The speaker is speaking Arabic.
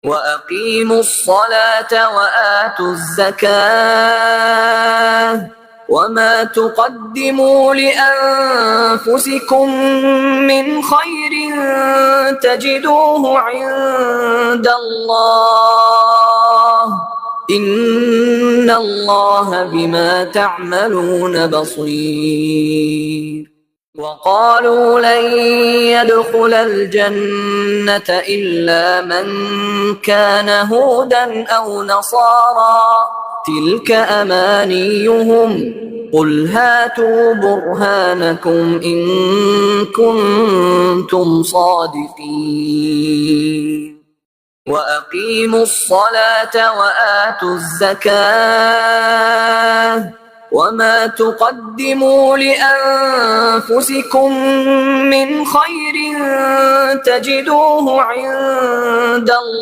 وأقيموا الصلاة وآتوا الزكاة وما تقدموا لأنفسكم من خير تجدوه عند الله إن الله بما تعملون بصير. وقالوا لن يدخل الجنة إلا من كان هودا أو نصارى تلك أمانيهم قل هاتوا برهانكم إن كنتم صادقين. وأقيموا الصلاة وآتوا الزكاة وما تقدموا لأنفسكم من خير تجدوه عند الله